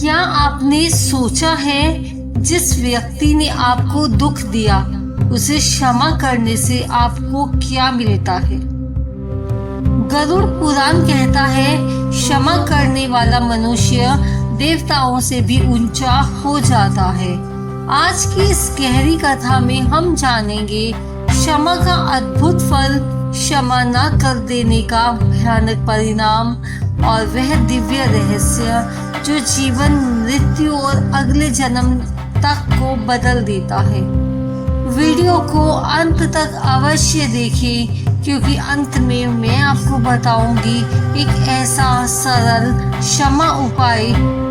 क्या आपने सोचा है जिस व्यक्ति ने आपको दुख दिया उसे क्षमा करने से आपको क्या मिलता है? गरुड़ पुराण कहता है, क्षमा करने वाला मनुष्य देवताओं से भी ऊंचा हो जाता है। आज की इस गहरी कथा में हम जानेंगे क्षमा का अद्भुत फल, क्षमा न कर देने का भयानक परिणाम और वह दिव्य रहस्य जो जीवन, मृत्यु और अगले जन्म तक को बदल देता है। वीडियो को अंत तक अवश्य देखें, क्योंकि अंत में मैं आपको बताऊंगी एक ऐसा सरल क्षमा उपाय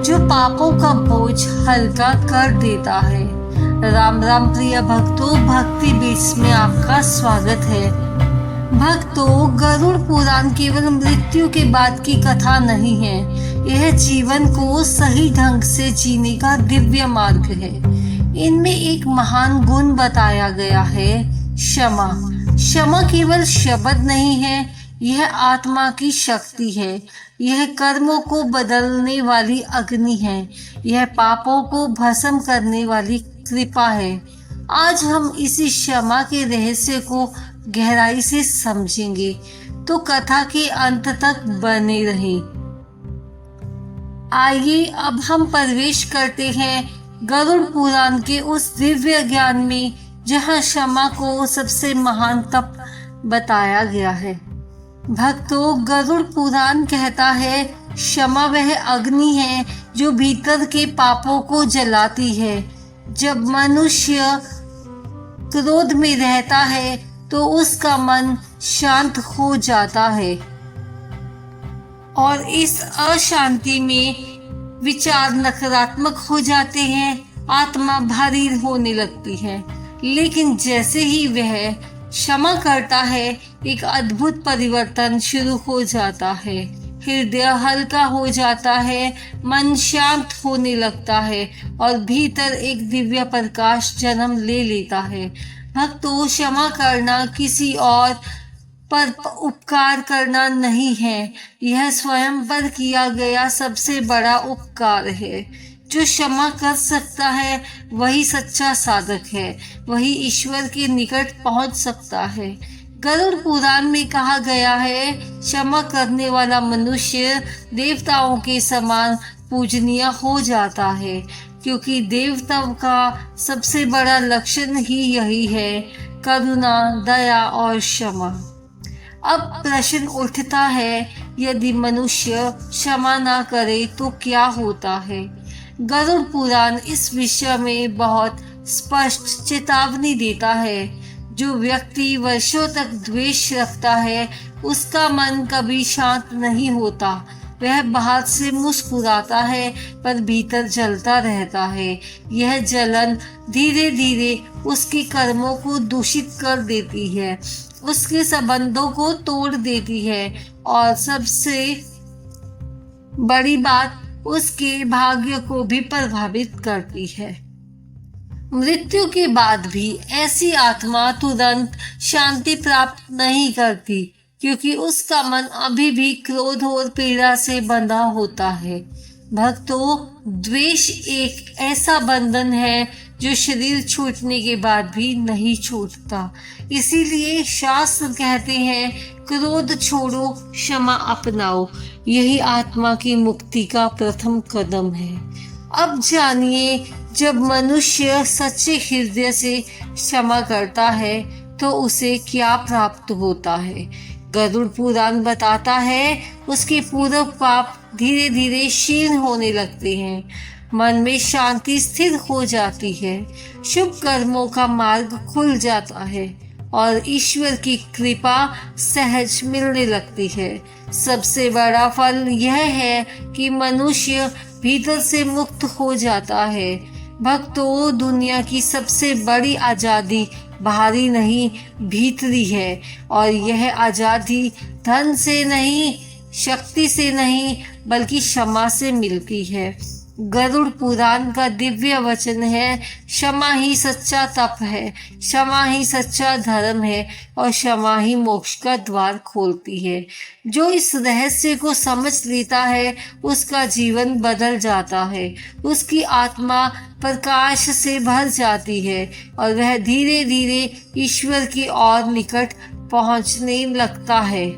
जो पापों का बोझ हल्का कर देता है। राम राम प्रिय भक्तों, भक्ति बीट्स में आपका स्वागत है। भक्तों, गरुड़ पुराण केवल मृत्यु के बाद की कथा नहीं है, यह जीवन को सही ढंग से जीने का दिव्य मार्ग है। इनमें एक महान गुण बताया गया है, क्षमा। क्षमा केवल शब्द नहीं है, यह आत्मा की शक्ति है। यह कर्मों को बदलने वाली अग्नि है। यह पापों को भस्म करने वाली कृपा है। आज हम इसी क्षमा के रहस्य को गहराई से समझेंगे, तो कथा के अंत तक बने रहें। आइए अब हम प्रवेश करते हैं गरुड़ पुराण के उस दिव्य ज्ञान में जहां क्षमा को सबसे महान तप बताया गया है। भक्तों, गरुड़ पुराण कहता है, क्षमा वह अग्नि है जो भीतर के पापों को जलाती है। जब मनुष्य क्रोध में रहता है तो उसका मन शांत हो जाता है और इस अशांति में विचार नकारात्मक हो जाते हैं, आत्मा भारी होने लगती है। लेकिन जैसे ही वह क्षमा करता है, एक अद्भुत परिवर्तन शुरू हो जाता है। हृदय हल्का हो जाता है, मन शांत होने लगता है और भीतर एक दिव्य प्रकाश जन्म ले लेता है। भक्तों, क्षमा करना किसी और पर उपकार करना नहीं है, यह स्वयं पर किया गया सबसे बड़ा उपकार है। जो क्षमा कर सकता है वही सच्चा साधक है, वही ईश्वर के निकट पहुंच सकता है। गरुड़ पुराण में कहा गया है, क्षमा करने वाला मनुष्य देवताओं के समान पूजनीय हो जाता है, क्योंकि देवताओं का सबसे बड़ा लक्षण ही यही है, करुणा, दया और क्षमा। अब प्रश्न उठता है, यदि मनुष्य क्षमा ना करे तो क्या होता है? गरुड़ पुराण इस विषय में बहुत स्पष्ट चेतावनी देता है। जो व्यक्ति वर्षों तक द्वेष रखता है, उसका मन कभी शांत नहीं होता। वह बाहर से मुस्कुराता है पर भीतर जलता रहता है। यह जलन धीरे धीरे उसके कर्मों को दूषित कर देती है, उसके संबंधों को तोड़ देती है और सबसे बड़ी बात, उसके भाग्य को भी प्रभावित करती है। मृत्यु के बाद भी ऐसी आत्मा तुरंत शांति प्राप्त नहीं करती, क्योंकि उसका मन अभी भी क्रोध और पीड़ा से बंधा होता है। भक्तों, द्वेष एक ऐसा बंधन है जो शरीर छूटने के बाद भी नहीं छूटता। इसीलिए शास्त्र कहते हैं, क्रोध छोड़ो, क्षमा अपनाओ। यही आत्मा की मुक्ति का प्रथम कदम है। अब जानिए, जब मनुष्य सच्चे हृदय से क्षमा करता है तो उसे क्या प्राप्त होता है। गरुड़ पुराण बताता है, उसके पूर्व पाप धीरे धीरे क्षीण होने लगते हैं, मन में शांति स्थिर हो जाती है, शुभ कर्मों का मार्ग खुल जाता है और ईश्वर की कृपा सहज मिलने लगती है। सबसे बड़ा फल यह है कि मनुष्य भीतर से मुक्त हो जाता है। भक्तों, दुनिया की सबसे बड़ी आजादी बाहरी नहीं, भीतरी है, और यह आजादी धन से नहीं, शक्ति से नहीं, बल्कि क्षमा से मिलती है। गरुड़ पुराण का दिव्य वचन है, क्षमा ही सच्चा तप है, क्षमा ही सच्चा धर्म है और क्षमा ही मोक्ष का द्वार खोलती है। जो इस रहस्य को समझ लेता है उसका जीवन बदल जाता है, उसकी आत्मा प्रकाश से भर जाती है और वह धीरे धीरे ईश्वर की ओर निकट पहुंचने लगता है।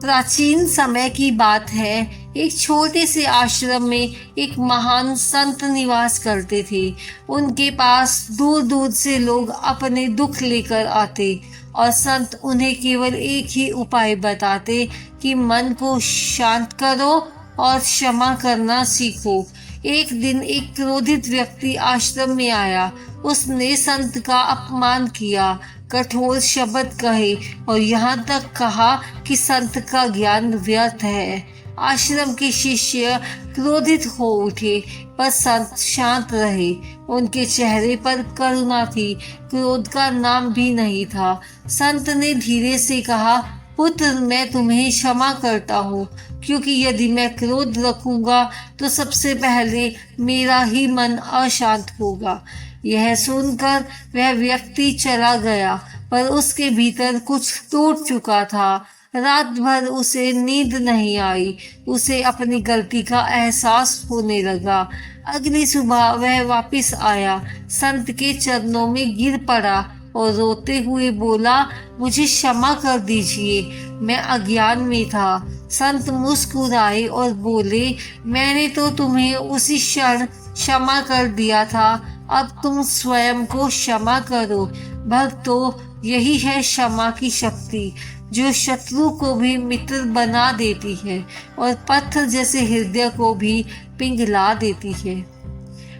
प्राचीन समय की बात है, एक छोटे से आश्रम में एक महान संत निवास करते थे। उनके पास दूर दूर से लोग अपने दुख लेकर आते और संत उन्हें केवल एक ही उपाय बताते कि मन को शांत करो और क्षमा करना सीखो। एक दिन एक क्रोधित व्यक्ति आश्रम में आया। उसने संत का अपमान किया, कठोर शब्द कहे और यहाँ तक कहा कि संत का ज्ञान व्यर्थ है। आश्रम के शिष्य क्रोधित हो उठे पर संत शांत रहे। उनके चेहरे पर करुणा थी, क्रोध का नाम भी नहीं था। संत ने धीरे से कहा, पुत्र, मैं तुम्हें क्षमा करता हूँ, क्योंकि यदि मैं क्रोध रखूंगा तो सबसे पहले मेरा ही मन अशांत होगा। यह सुनकर वह व्यक्ति चला गया, पर उसके भीतर कुछ टूट चुका था। रात भर उसे नींद नहीं आई। उसे अपनी गलती का एहसास होने लगा। अगली सुबह वह वापस आया, संत के चरणों में गिर पड़ा और रोते हुए बोला, मुझे क्षमा कर दीजिए, मैं अज्ञान में था। संत मुस्कुराए और बोले, मैंने तो तुम्हें उसी क्षण क्षमा कर दिया था, अब तुम स्वयं को क्षमा करो। भक्तों, यही है क्षमा की शक्ति, जो शत्रु को भी मित्र बना देती है और पत्थर जैसे हृदय को भी पिघला देती है।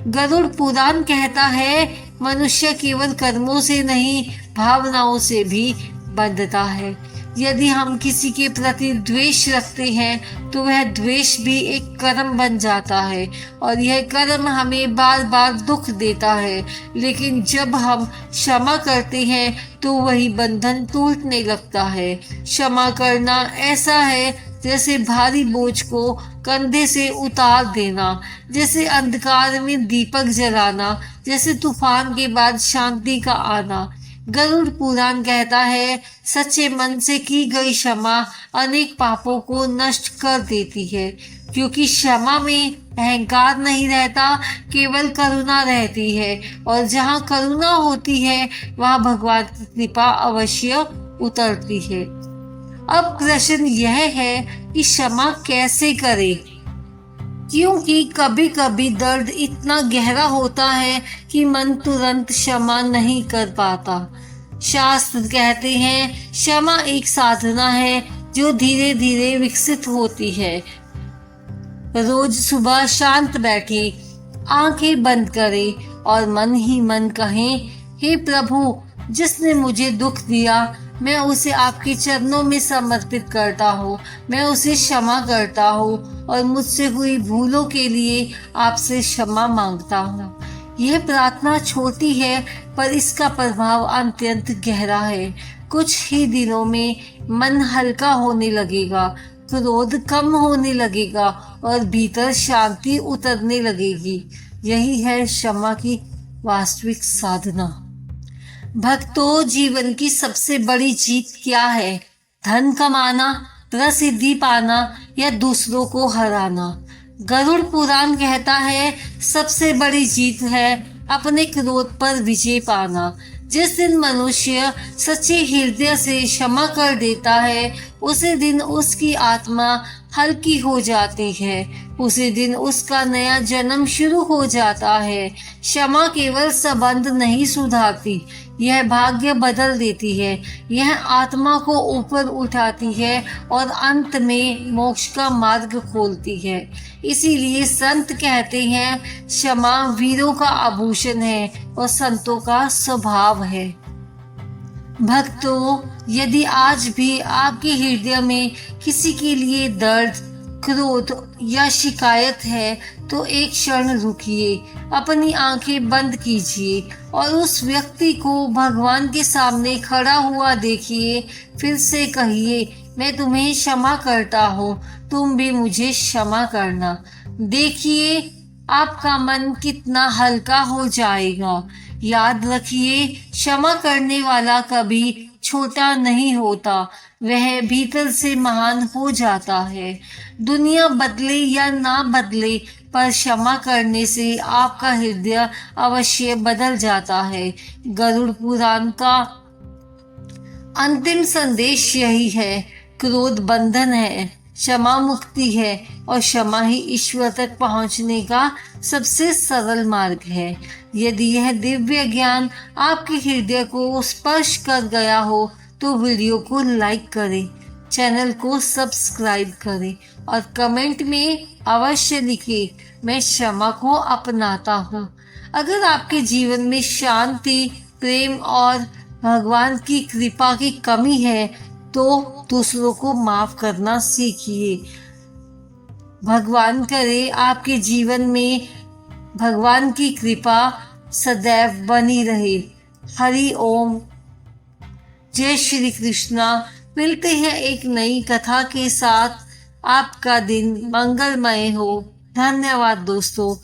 गरुड़ पुराण कहता है, मनुष्य केवल कर्मों से नहीं, भावनाओं से भी बंधता है। यदि हम किसी के प्रति द्वेष रखते हैं तो वह द्वेष भी एक कर्म बन जाता है और यह कर्म हमें बार बार दुख देता है। लेकिन जब हम क्षमा करते हैं तो वही बंधन टूटने लगता है। क्षमा करना ऐसा है जैसे भारी बोझ को कंधे से उतार देना, जैसे अंधकार में दीपक जलाना, जैसे तूफान के बाद शांति का आना। गरुड़ पुराण कहता है, सच्चे मन से की गई क्षमा अनेक पापों को नष्ट कर देती है, क्योंकि क्षमा में अहंकार नहीं रहता, केवल करुणा रहती है और जहाँ करुणा होती है वहाँ भगवान की कृपा अवश्य उतरती है। अब प्रश्न यह है कि क्षमा कैसे करें, क्योंकि कभी कभी दर्द इतना गहरा होता है कि मन तुरंत क्षमा नहीं कर पाता। शास्त्र कहते हैं, क्षमा एक साधना है जो धीरे धीरे विकसित होती है। रोज सुबह शांत बैठे, आंखें बंद करें और मन ही मन कहें, हे प्रभु, जिसने मुझे दुख दिया मैं उसे आपके चरणों में समर्पित करता हूँ, मैं उसे क्षमा करता हूँ और मुझसे हुई भूलों के लिए आपसे क्षमा मांगता हूँ। यह प्रार्थना छोटी है पर इसका प्रभाव अत्यंत गहरा है। कुछ ही दिनों में मन हल्का होने लगेगा, क्रोध कम होने लगेगा और भीतर शांति उतरने लगेगी। यही है क्षमा की वास्तविक साधना। भक्तों, जीवन की सबसे बड़ी जीत क्या है? धन कमाना, प्रसिद्धि पाना या दूसरों को हराना? गरुड़ पुराण कहता है, सबसे बड़ी जीत है अपने क्रोध पर विजय पाना। जिस दिन मनुष्य सच्चे हृदय से क्षमा कर देता है, उसी दिन उसकी आत्मा हल्की हो जाती है, उसी दिन उसका नया जन्म शुरू हो जाता है। क्षमा केवल संबंध नहीं सुधारती, यह भाग्य बदल देती है, यह आत्मा को ऊपर उठाती है और अंत में मोक्ष का मार्ग खोलती है। इसीलिए संत कहते हैं, क्षमा वीरों का आभूषण है और संतों का स्वभाव है। भक्तों, यदि आज भी आपके हृदय में किसी के लिए दर्द, क्रोध या शिकायत है तो एक क्षण रुकिए, अपनी आंखें बंद कीजिए और उस व्यक्ति को भगवान के सामने खड़ा हुआ देखिए। फिर से कहिए, मैं तुम्हें क्षमा करता हूँ, तुम भी मुझे क्षमा करना। देखिए, आपका मन कितना हल्का हो जाएगा। याद रखिए, क्षमा करने वाला कभी छोटा नहीं होता, वह भीतर से महान हो जाता है। दुनिया बदले या ना बदले, पर क्षमा करने से आपका हृदय अवश्य बदल जाता है। गरुड़ पुराण का अंतिम संदेश यही है, क्रोध बंधन है, क्षमा मुक्ति है और क्षमा ही ईश्वर तक पहुंचने का सबसे सरल मार्ग है। यदि यह दिव्य ज्ञान आपके हृदय को स्पर्श कर गया हो तो वीडियो को लाइक करें, चैनल को सब्सक्राइब करें और कमेंट में अवश्य लिखें, मैं क्षमा को अपनाता हूँ। अगर आपके जीवन में शांति, प्रेम और भगवान की कृपा की कमी है तो दूसरों को माफ करना सीखिए। भगवान करे आपके जीवन में भगवान की कृपा सदैव बनी रहे। हरि ओम, जय श्री कृष्णा। मिलते हैं एक नई कथा के साथ। आपका दिन मंगलमय हो। धन्यवाद दोस्तों।